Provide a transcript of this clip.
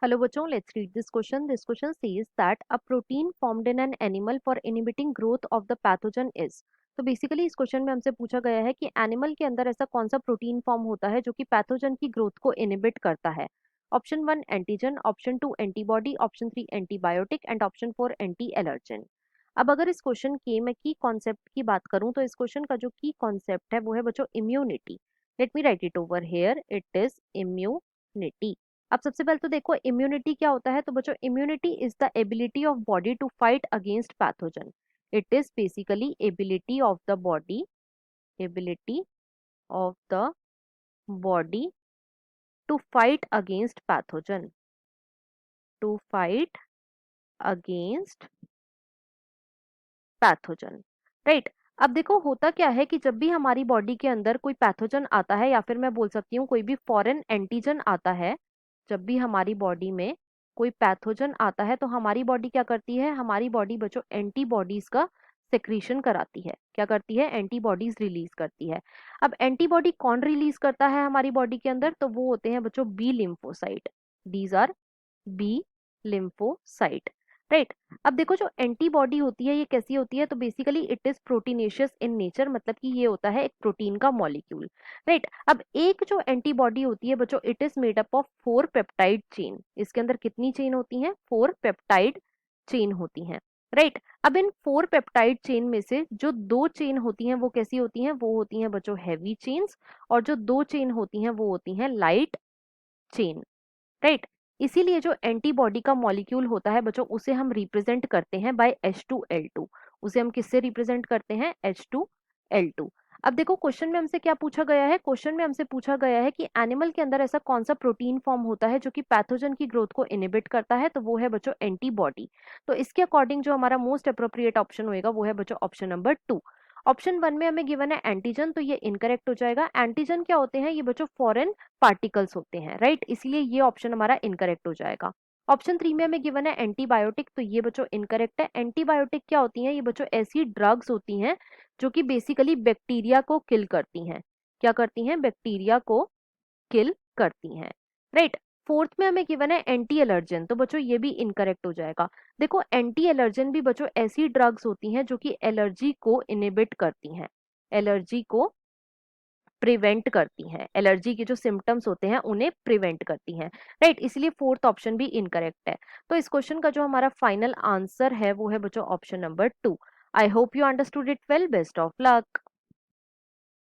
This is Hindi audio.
Hello बच्चों, let's read this question. This question says that a protein formed in an animal for inhibiting growth of the pathogen is. तो बेसिकली इस क्वेश्चन में हमसे पूछा गया है कि एनिमल के अंदर ऐसा कौन सा प्रोटीन फॉर्म होता है जो कि पैथोजन की ग्रोथ को इनहिबिट करता है. Option 1 antigen, option 2 antibody, option 3 antibiotic and option 4 anti allergen. अब अगर इस क्वेश्चन के मैं की कॉन्सेप्ट की बात करूं तो इस क्वेश्चन का जो की कॉन्सेप्ट है वो है बच्चों immunity. Let me right it over here. It is immunity. अब सबसे पहले तो देखो इम्यूनिटी क्या होता है. तो बच्चों immunity is the ability of body to fight against pathogen. It is basically ability of the body to fight against pathogen, to fight against pathogen. Right. अब देखो होता क्या है कि जब भी हमारी बॉडी के अंदर कोई पैथोजन आता है या फिर मैं बोल सकती हूँ कोई भी फॉरेन एंटीजन आता है, जब भी हमारी बॉडी में कोई पैथोजन आता है तो हमारी बॉडी क्या करती है, हमारी बॉडी बच्चों एंटीबॉडीज का सेक्रीशन कराती है. क्या करती है, एंटीबॉडीज रिलीज करती है. अब एंटीबॉडी कौन रिलीज करता है हमारी बॉडी के अंदर, तो वो होते हैं बच्चों B lymphocyte. These are B lymphocyte. Right. अब देखो जो एंटीबॉडी होती है ये कैसी होती है, तो basically it is proteinaceous in nature, मतलब कि ये होता है एक प्रोटीन का मॉलिक्यूल. राइट. अब एक जो एंटीबॉडी होती है बच्चों it is made up of 4 peptide chain. इसके अंदर कितनी चेन होती हैं, 4 पेप्टाइड चेन होती हैं. राइट. अब इन 4 पेप्टाइड चेन में से जो 2 चेन होती हैं वो कैसी होती हैं, वो होती हैं बच्चों हैवी चेन्स, और जो 2 चेन होती हैं वो होती हैं लाइट चेन. राइट. इसीलिए जो एंटीबॉडी का मॉलिक्यूल होता है बच्चों उसे हम रिप्रेजेंट करते हैं बाय H2L2. उसे हम किससे रिप्रेजेंट करते हैं, H2L2. अब देखो क्वेश्चन में हमसे क्या पूछा गया है, क्वेश्चन में हमसे पूछा गया है कि एनिमल के अंदर ऐसा कौन सा प्रोटीन फॉर्म होता है जो कि पैथोजन की ग्रोथ को इनहिबिट करता है, तो वो है बच्चों एंटीबॉडी. तो इसके अकॉर्डिंग जो हमारा मोस्ट अप्रोप्रिएट ऑप्शन होगा वो है बच्चों ऑप्शन नंबर 2. ऑप्शन 1 में हमें गिवन है एंटीजन, तो ये इनकरेक्ट हो जाएगा. एंटीजन क्या होते हैं, ये बच्चों फॉरेन पार्टिकल्स होते हैं. राइट. इसलिए ये ऑप्शन हमारा इनकरेक्ट हो जाएगा. ऑप्शन 3 में हमें गिवन है एंटीबायोटिक, तो ये बच्चों इनकरेक्ट है. एंटीबायोटिक क्या होती हैं, ये बच्चों ऐसी ड्रग्स होती हैं जो कि बेसिकली बैक्टीरिया को किल करती हैं. क्या करती हैं, बैक्टीरिया को किल करती हैं. राइट. फोर्थ में हमें गिवन है एंटी एलर्जन, तो बच्चों ये भी इनकरेक्ट हो जाएगा. देखो एंटी एलर्जन भी बच्चों ऐसी ड्रग्स होती हैं जो कि एलर्जी को इनहिबिट करती हैं, एलर्जी को प्रिवेंट करती हैं, एलर्जी के जो सिम्टम्स होते हैं उन्हें प्रिवेंट करती हैं. राइट. इसलिए फोर्थ ऑप्शन भी इनकरेक्ट है. तो इस क्वेश्चन का जो हमारा फाइनल आंसर है वो है बच्चों option number 2. I hope you understood it well. Best of luck.